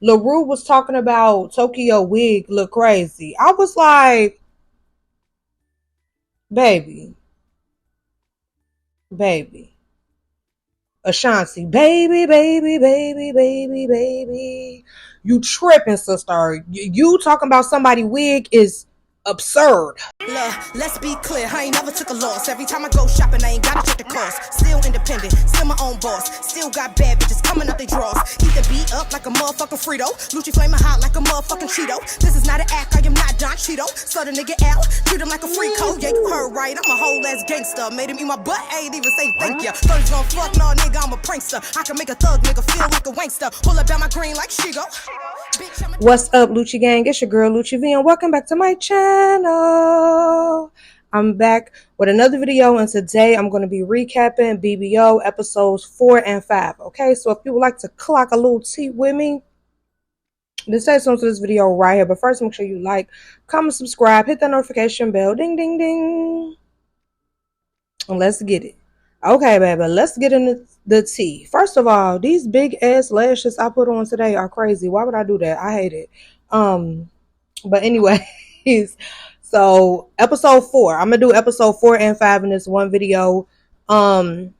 LaRue was talking about Tokyo wig look crazy. I was like, baby, baby. Ashanti, baby. You tripping, sister. You talking about somebody wig is absurd. Look, let's be clear, I ain't never took a loss. Every time I go shopping, I ain't gotta check the cost. Still independent, still my own boss. Still got bad bitches coming up they draws. Eat the beat up like a motherfucking Frito. Lucci flaming hot like a motherfucking Cheeto. This is not an act, I am not Don Cheeto. So the nigga out, treat him like a free coat. Yeah, you heard right, I'm a whole ass gangster. Made him eat my butt, ain't even say thank ya. Thought he's gon' fuck, no nigga, I'm a prankster. I can make a thug nigga feel like a wankster. Pull up down my green like Shigo. What's up, Lucci gang? It's your girl Lucci V, and welcome back to my channel. I'm back with another video, and today I'm going to be recapping BBO episodes 4 and 5. Okay, so if you would like to clock a little tea with me, then stay tuned to this video right here. But first, make sure you like, comment, subscribe, hit that notification bell, ding, ding, ding, and let's get it. Okay, baby, let's get into the tea. First of all, these big ass lashes I put on today are crazy. Why would I do that? I hate it. But anyways, so episode 4. I'm gonna do episode 4 and 5 in this one video. I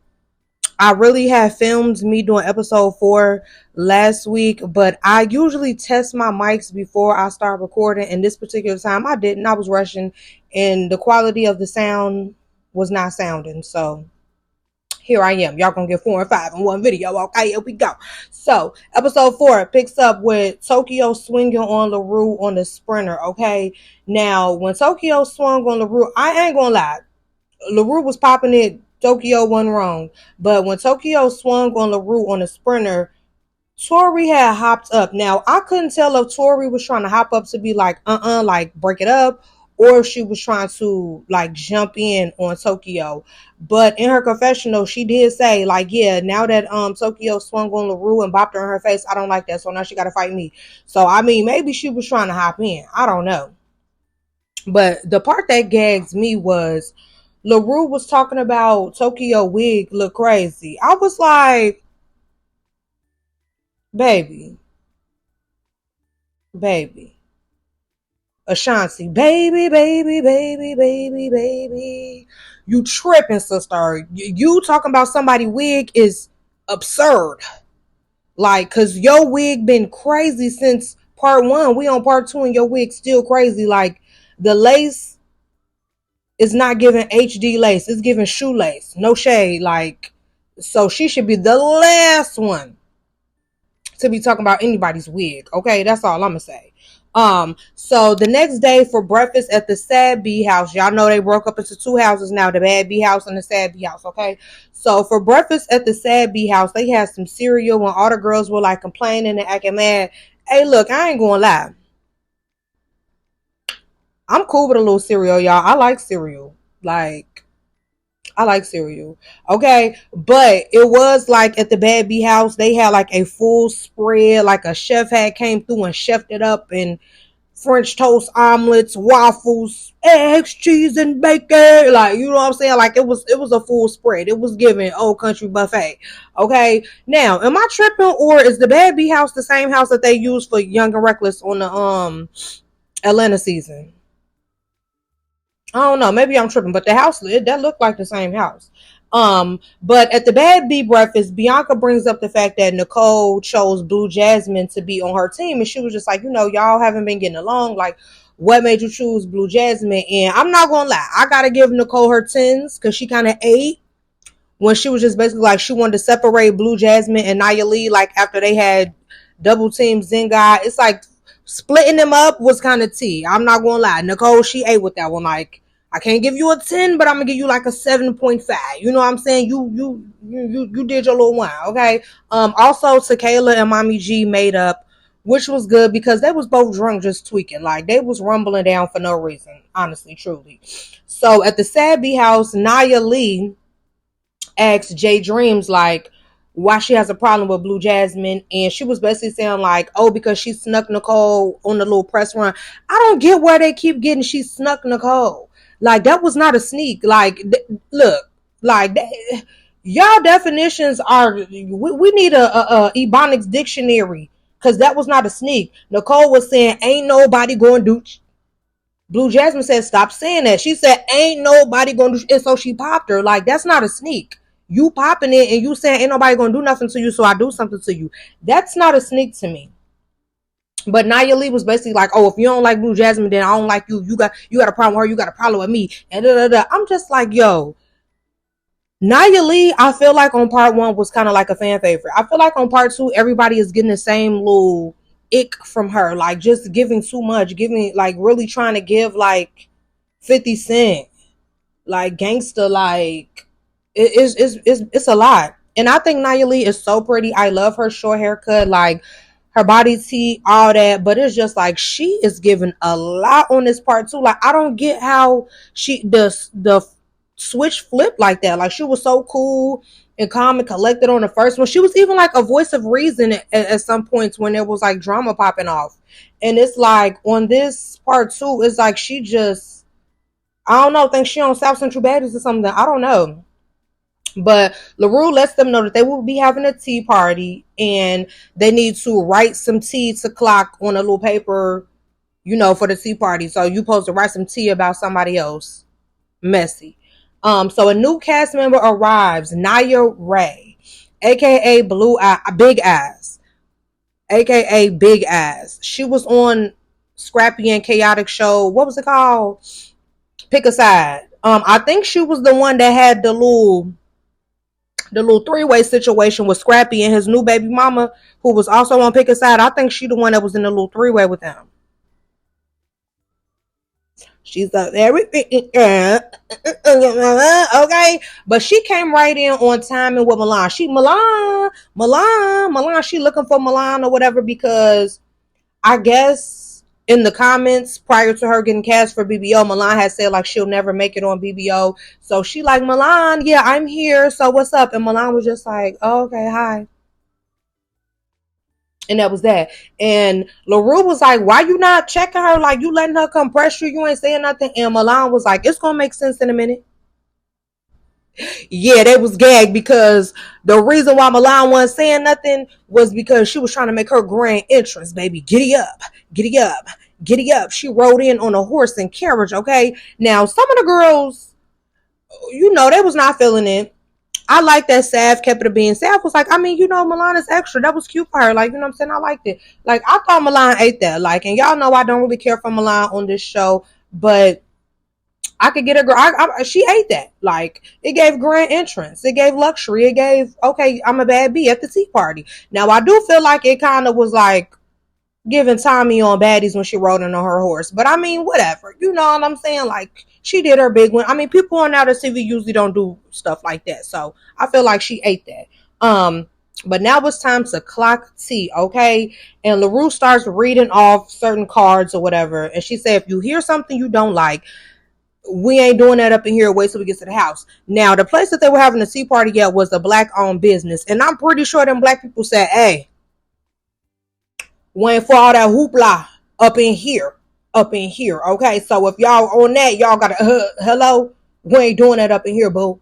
really had filmed me doing episode 4 last week, but I usually test my mics before I start recording, and this particular time I didn't. I was rushing, and the quality of the sound was not sounding, so here I am. Y'all gonna get 4 and 5 in one video. Okay, here we go. So episode 4 picks up with Tokyo swinging on LaRue on the sprinter. Okay, now when Tokyo swung on LaRue, I ain't gonna lie, LaRue was popping it. Tokyo wasn't wrong, but when Tokyo swung on LaRue on the sprinter, Tori had hopped up. Now I couldn't tell if Tori was trying to hop up to be like like break it up, or if she was trying to like jump in on Tokyo. But in her confessional, she did say like, yeah, now that Tokyo swung on LaRue and bopped her in her face, I don't like that, so now she gotta fight me. So I mean, maybe she was trying to hop in, I don't know. But the part that gags me was LaRue was talking about Tokyo wig look crazy. I was like, baby. Ashanti, baby. You tripping, sister. You talking about somebody wig is absurd. Like, cause your wig been crazy since part 1. We on part 2 and your wig still crazy. Like, the lace is not giving HD lace. It's giving shoelace. No shade. Like, so she should be the last one to be talking about anybody's wig. Okay, that's all I'm gonna say. So the next day for breakfast at the Sad B house, y'all know they broke up into 2 houses now, the Bad B house and the Sad B house. Okay, so for breakfast at the Sad B house, they had some cereal when all the girls were like complaining and acting mad. Hey, look, I ain't gonna lie, I'm cool with a little cereal, y'all. I like cereal. I like cereal. Okay. But it was like at the Bad B house, they had like a full spread, like a chef had came through and chefed it up, and French toast, omelets, waffles, eggs, cheese, and bacon. Like, you know what I'm saying? Like, it was a full spread. It was giving old country buffet. Okay. Now, am I tripping, or is the Bad B house the same house that they used for Young and Reckless on the Atlanta season? I don't know. Maybe I'm tripping, but the house that looked like the same house. But at the Bad B breakfast, Bianca brings up the fact that Nicole chose Blue Jasmine to be on her team, and she was just like, y'all haven't been getting along. Like, what made you choose Blue Jasmine? And I'm not gonna lie, I gotta give Nicole her 10s because she kind of ate when she was just basically like she wanted to separate Blue Jasmine and Nia Lee. Like after they had double team Zengai, it's like splitting them up was kind of tea. I'm not gonna lie, Nicole, she ate with that one. Like, I can't give you a 10, but I'm gonna give you like a 7.5. You know what I'm saying? You did your little one, okay? Also, Tequila and Mommy G made up, which was good because they was both drunk, just tweaking. Like, they was rumbling down for no reason, honestly, truly. So at the Sad B house, Nia Lee asked Jay Dreams like why she has a problem with Blue Jasmine, and she was basically saying like, oh, because she snuck Nicole on the little press run. I don't get where they keep getting she snuck Nicole. Like, that was not a sneak. Like, look, like, y'all definitions are, we need a Ebonics dictionary Because that was not a sneak. Nicole was saying, ain't nobody going to do. Blue Jasmine said, stop saying that. She said, ain't nobody going to do. And so she popped her. Like, that's not a sneak. You popping it and you saying, ain't nobody going to do nothing to you, so I do something to you. That's not a sneak to me. But Nia Lee was basically like, oh, if you don't like Blue Jasmine, then I don't like you. You got a problem with her. You got a problem with me. And da, da, da. I'm just like, yo, Nia Lee, I feel like on part 1 was kind of like a fan favorite. I feel like on part 2, everybody is getting the same little ick from her. Like, just giving too much. Giving, like, really trying to give, like, 50 Cent. Like, gangsta, like, it's a lot. And I think Nia Lee is so pretty. I love her short haircut. Like, her body T, all that, but it's just like she is giving a lot on this part too. Like, I don't get how the switch flipped like that. Like, she was so cool and calm and collected on the first one. She was even like a voice of reason at some points when there was like drama popping off. And it's like on this part 2, it's like she just, I don't know, think she on South Central Baddies or something. I don't know. But LaRue lets them know that they will be having a tea party and they need to write some tea to clock on a little paper, for the tea party. So you supposed to write some tea about somebody else. Messy. So a new cast member arrives, Nia Ray, aka Big Ass, aka Big Ass. She was on Scrappy and Chaotic show. What was it called? Pick a Side. I think she was the one that had the little three-way situation with Scrappy and his new baby mama, who was also on Pick a Side. I think she the one that was in the little three-way with them. She's a everything, okay, but she came right in on time and with Milan. Milan. She looking for Milan or whatever because I guess in the comments prior to her getting cast for BBO, Milan had said like she'll never make it on BBO. So she like, Milan, yeah, I'm here. So what's up? And Milan was just like, oh, okay, hi. And that was that. And LaRue was like, why you not checking her? Like, you letting her come pressure you, ain't saying nothing. And Milan was like, it's gonna make sense in a minute. Yeah, they was gagged because the reason why Milan wasn't saying nothing was because she was trying to make her grand entrance, baby. Giddy up, giddy up, giddy up. She rode in on a horse and carriage, okay? Now, some of the girls, they was not feeling it. I like that Sav kept it being. Sav was like, I mean, Milan is extra. That was cute for her. Like, you know what I'm saying? I liked it. Like, I thought Milan ate that. Like, and y'all know I don't really care for Milan on this show, but I could get a girl. She ate that. Like, it gave grand entrance. It gave luxury. It gave, okay, I'm a bad bee at the tea party. Now, I do feel like it kind of was like giving Tommy on baddies when she rode in on her horse. But I mean, whatever. You know what I'm saying? Like, she did her big one. I mean, people on Now TV usually don't do stuff like that. So I feel like she ate that. But now it's time to clock tea, okay? And LaRue starts reading off certain cards or whatever. And she said, if you hear something you don't like, we ain't doing that up in here. Wait till we get to the house. Now, the place that they were having the tea party at was a black-owned business. And I'm pretty sure them black people said, hey, waiting for all that hoopla up in here, okay? So if y'all on that, y'all gotta, hello? We ain't doing that up in here, boo.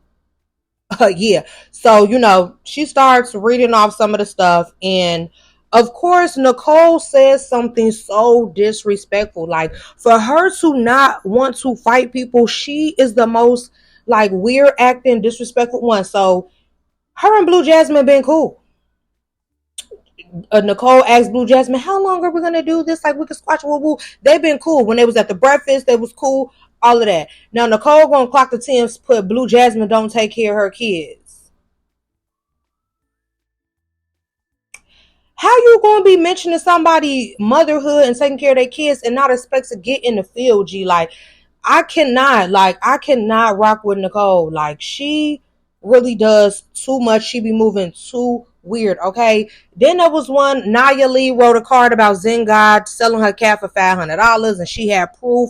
Yeah. So, she starts reading off some of the stuff. And, of course, Nicole says something so disrespectful. Like, for her to not want to fight people, she is the most, like, weird acting, disrespectful one. So, her and Blue Jasmine been cool. Nicole asked Blue Jasmine, how long are we going to do this? Like, we can squash woo woo. They've been cool. When they was at the breakfast, they was cool. All of that. Now, Nicole going to clock the Tims, put Blue Jasmine don't take care of her kids. How you going to be mentioning somebody motherhood and taking care of their kids and not expect to get in the field, G? Like, I cannot rock with Nicole. Like, she really does too much. She be moving too weird, okay? Then there was one, Nia Lee wrote a card about Zen God selling her cat for $500, and she had proof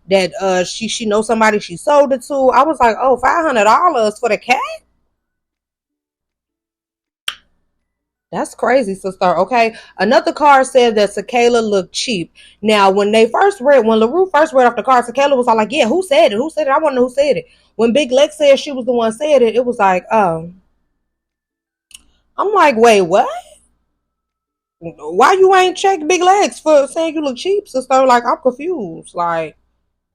that she knows somebody she sold it to. I was like, oh, $500 for the cat? That's crazy, sister. Okay. Another card said that Sakayla looked cheap. Now, when LaRue first read off the card, Sakayla was all like, yeah, who said it? Who said it? I want to know who said it. When Big Lex said she was the one said it, it was like, oh. I'm like, wait, what? Why you ain't check Big Legs for saying you look cheap, sister? Like, I'm confused. Like,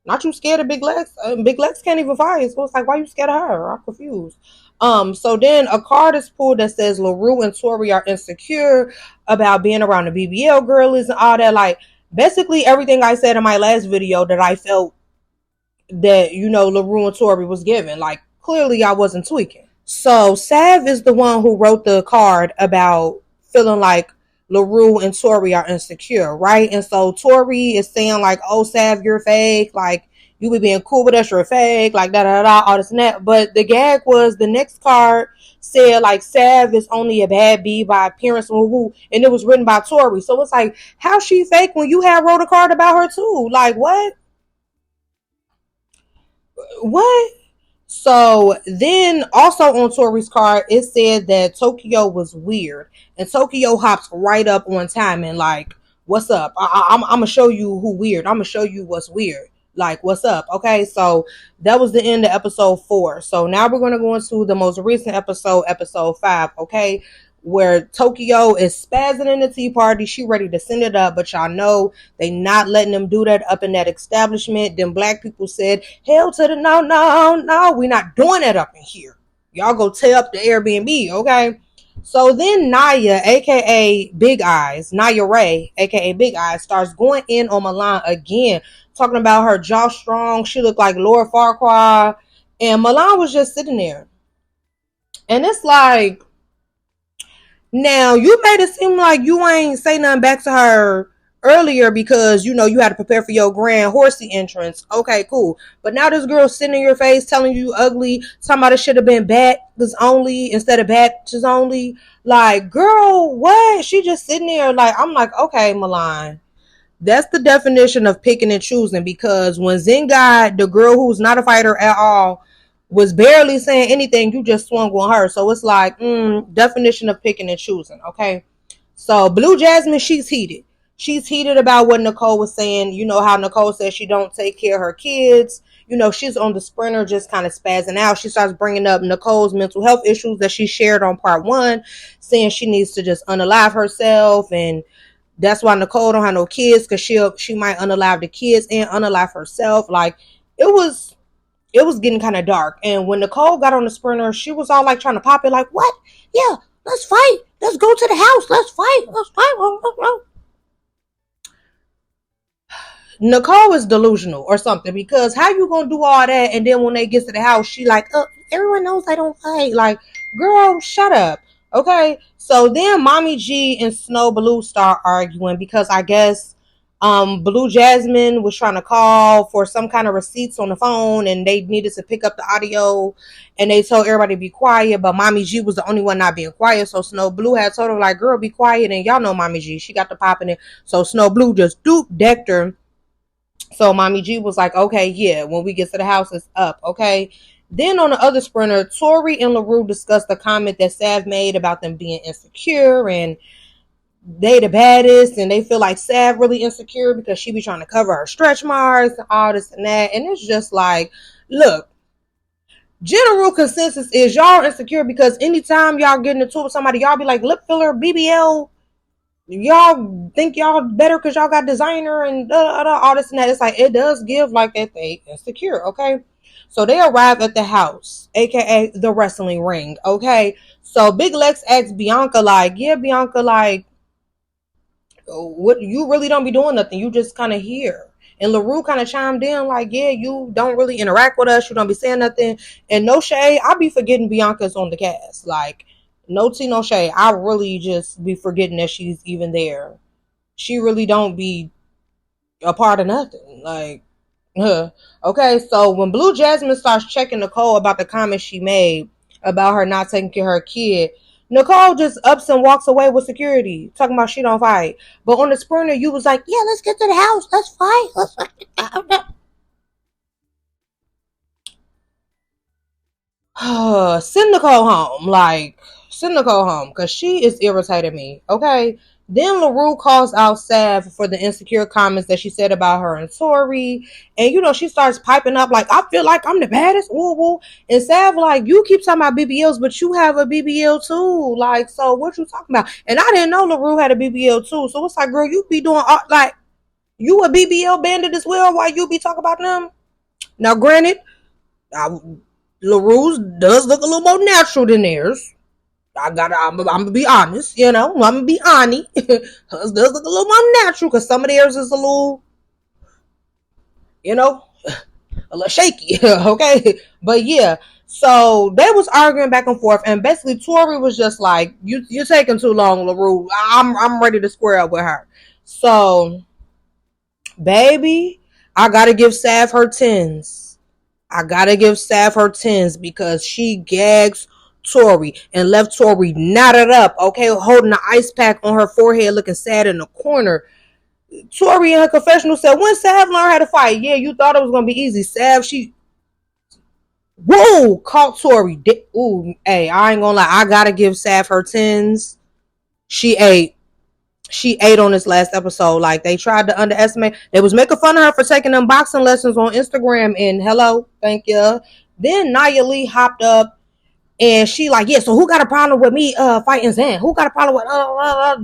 not you scared of Big Legs? Big Legs can't even fight. So it's like, why you scared of her? I'm confused. So then a card is pulled that says LaRue and Tori are insecure about being around the BBL girlies and all that. Like, basically everything I said in my last video that I felt that, LaRue and Tori was giving. Like, clearly I wasn't tweaking. So Sav is the one who wrote the card about feeling like LaRue and Tori are insecure, right? And so Tori is saying like, "Oh, Sav, you're fake. Like, you be being cool with us, you're fake. Like, da da da, all this and that." But the gag was the next card said like Sav is only a bad B by appearance, and it was written by Tori. So it's like, how she fake when you had wrote a card about her too? Like, what? What? So then also on Tori's card, it said that Tokyo was weird. And Tokyo hops right up on time and like, what's up? I'm going to show you who weird. I'm going to show you what's weird. Like, what's up? Okay, so that was the end of episode 4. So now we're going to go into the most recent episode, episode 5. Okay, where Tokyo is spazzing in the tea party. She ready to send it up, but y'all know they not letting them do that up in that establishment. Then black people said, hell to the no, no, no. We not doing that up in here. Y'all go tear up the Airbnb, okay? So then Naya, aka Big Eyes, Naya Ray, aka Big Eyes, starts going in on Milan again, talking about her jaw strong. She looked like Laura Farquhar. And Milan was just sitting there. And it's like, now, you made it seem like you ain't say nothing back to her earlier because, you had to prepare for your grand horsey entrance. Okay, cool. But now this girl sitting in your face telling you ugly, talking about it should have been backers only instead of batches only. Like, girl, what? She just sitting there like, I'm like, okay, Milan. That's the definition of picking and choosing, because when Zingad, the girl who's not a fighter at all, was barely saying anything, you just swung on her. So it's like, definition of picking and choosing, okay? So Blue Jasmine, she's heated. She's heated about what Nicole was saying. You know how Nicole says she don't take care of her kids. She's on the sprinter just kind of spazzing out. She starts bringing up Nicole's mental health issues that she shared on part 1, saying she needs to just unalive herself, and that's why Nicole don't have no kids, because she might unalive the kids and unalive herself. Like, it was getting kind of dark. And when Nicole got on the sprinter, she was all like trying to pop it, like, what? Yeah, let's fight. Let's go to the house. Let's fight. Let's fight. Nicole is delusional or something, because how you gonna do all that and then when they get to the house, she like, everyone knows I don't fight. Like, girl, shut up. Okay. So then Mommy G and Snow Blue start arguing because I guess Blue Jasmine was trying to call for some kind of receipts on the phone and they needed to pick up the audio, and they told everybody to be quiet, but Mommy G was the only one not being quiet. So Snow Blue had told her like, girl, be quiet. And y'all know Mommy G, she got the pop in it. So Snow Blue just decked her. So Mommy G was like, okay, yeah, when we get to the house, it's up, okay? Then on the other sprinter, Tori and LaRue discussed the comment that Sav made about them being insecure and they the baddest, and they feel like Sav really insecure because she be trying to cover her stretch marks and all this and that. And it's just like, look, general consensus is y'all insecure because anytime y'all get into it with somebody, y'all be like, lip filler, BBL, y'all think y'all better because y'all got designer and all this and that. It's like, it does give like that they insecure, okay? So they arrive at the house, aka the wrestling ring, okay? So Big Lex asks Bianca, like, yeah, Bianca, like, what, you really don't be doing nothing, you just kind of here. And LaRue kind of chimed in like, yeah, you don't really interact with us, you don't be saying nothing. And no shade, I be forgetting Bianca's on the cast. Like, no tea, no shade. I really just be forgetting that she's even there. She really don't be a part of nothing. Like, okay, so when Blue Jasmine starts checking Nicole about the comments she made about her not taking care of her kid, Nicole just ups and walks away with security, talking about she don't fight. But on the sprinter, you was like, yeah, let's get to the house. Let's fight. Let's fight. Send Nicole home. Like, send Nicole home because she is irritating me. Okay. Then LaRue calls out Sav for the insecure comments that she said about her and Tori. And, she starts piping up like, I feel like I'm the baddest. Woo, woo. And Sav like, you keep talking about BBLs, but you have a BBL too. Like, so what you talking about? And I didn't know LaRue had a BBL too. So it's like, girl, you be doing, like, you a BBL bandit as well while you be talking about them? Now, granted, LaRue's does look a little more natural than theirs. I'm gonna be honest, I'm gonna be honest. Hers does look a little more natural because some of theirs is a little, a little shaky, okay? But yeah, so they was arguing back and forth, and basically Tori was just like, "You're taking too long, LaRue. I'm ready to square up with her." So, baby, I gotta give Sav her tens. Because she gags Tori and left Tori knotted up, okay, holding the ice pack on her forehead, looking sad in the corner. Tori in her confessional said, when Sav learned how to fight, yeah, you thought it was going to be easy. Sav, caught Tori. Ooh, hey, I ain't going to lie. I got to give Sav her tens. She ate on this last episode. Like, they tried to underestimate. They was making fun of her for taking them boxing lessons on Instagram, and hello, thank you. Then Nia Lee hopped up, and she like, yeah, so who got a problem with me fighting Zan? Who got a problem with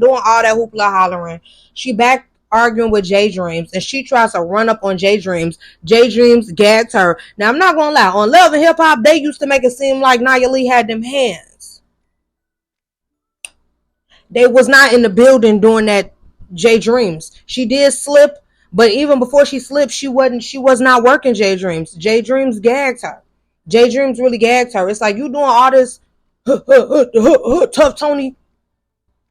doing all that hoopla hollering? She back arguing with J Dreams, and she tries to run up on J Dreams. J Dreams gagged her. Now, I'm not gonna lie, on Love and Hip Hop, they used to make it seem like Nia Lee had them hands. They was not in the building doing that. J Dreams, she did slip, but even before she slipped, she was not working J Dreams. J Dreams gagged her. J Dreams really gagged her. It's like, you doing all this tough Tony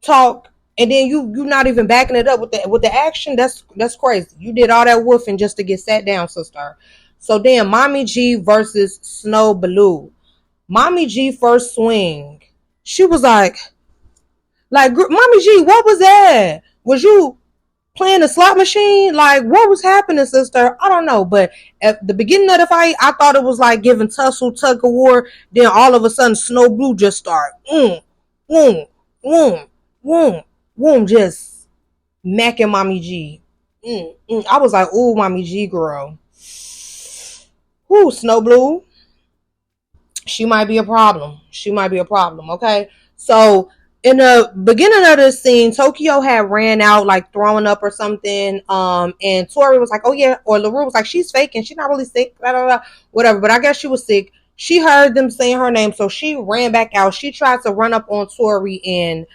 talk, and then you not even backing it up with the action. That's crazy. You did all that woofing just to get sat down, sister. So then, Mommy G versus Snow Blue. Mommy G first swing, she was like, Mommy G, what was that? Was you playing the slot machine? Like, what was happening, sister? I don't know. But at the beginning of the fight, I thought it was like giving tussle, tug of war. Then all of a sudden, Snow Blue just start, just macking Mommy G. I was like, ooh, Mommy G, girl. Ooh, Snow Blue. She might be a problem. Okay? So, in the beginning of this scene, Tokyo had ran out like throwing up or something. And Tori was like, oh yeah, or LaRue was like, she's faking, she's not really sick, blah, blah, blah, whatever. But I guess she was sick. She heard them saying her name, so she ran back out. She tried to run up on Tori, and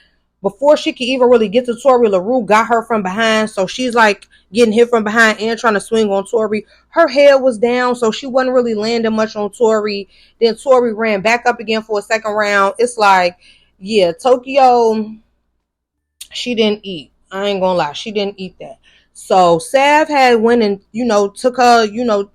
before she could even really get to Tori, LaRue got her from behind. So she's like getting hit from behind and trying to swing on Tori. Her head was down, so she wasn't really landing much on Tori. Then Tori ran back up again for a second round. It's like, yeah, Tokyo, she didn't eat. I ain't gonna lie, she didn't eat that. So Sav had went and, took her,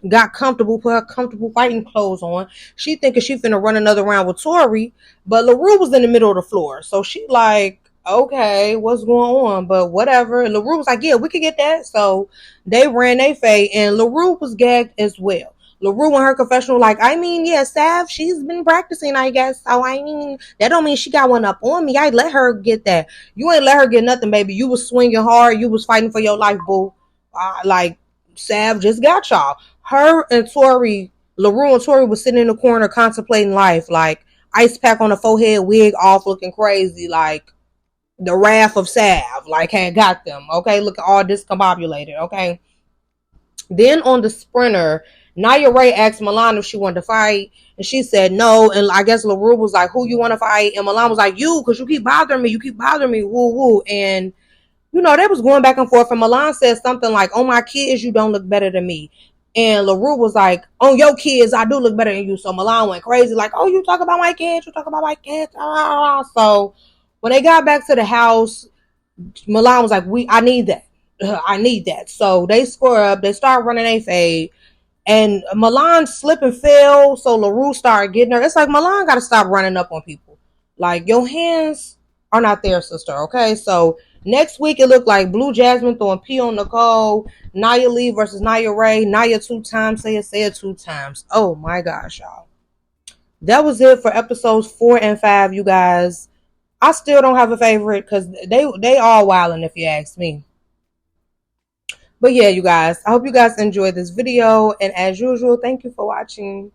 got comfortable, put her comfortable fighting clothes on. She thinking she finna run another round with Tori, but LaRue was in the middle of the floor. So she like, okay, what's going on? But whatever. And LaRue was like, yeah, we could get that. So they ran their fade, and LaRue was gagged as well. LaRue in her confessional, like, I mean, yeah, Sav, she's been practicing, I guess. So, I mean, that don't mean she got one up on me. I let her get that. You ain't let her get nothing, baby. You was swinging hard. You was fighting for your life, boo. Like, Sav just got y'all. Her and Tori, LaRue and Tori was sitting in the corner contemplating life. Like, ice pack on the forehead, wig off, looking crazy. Like, the wrath of Sav, like, had got them. Okay, looking all discombobulated. Okay. Then on the sprinter, Nia Ray asked Milan if she wanted to fight, and she said no. And I guess LaRue was like, who you want to fight? And Milan was like, you, because you keep bothering me, woo woo. And they was going back and forth, and Milan said something like, on my kids, you don't look better than me. And LaRue was like, on your kids, I do look better than you. So Milan went crazy, like, oh, you talk about my kids. So when they got back to the house, Milan was like, I need that. So they score up, they start running a fade. And Milan slipped and fell, so LaRue started getting her. It's like, Milan got to stop running up on people. Like, your hands are not there, sister, okay? So, next week, it looked like Blue Jasmine throwing P on Nicole, Nia Lee versus Nia Ray, Nia 2 times, say it 2 times. Oh, my gosh, y'all. That was it for episodes 4 and 5, you guys. I still don't have a favorite because they all wildin' if you ask me. But yeah, you guys, I hope you guys enjoyed this video. And as usual, thank you for watching.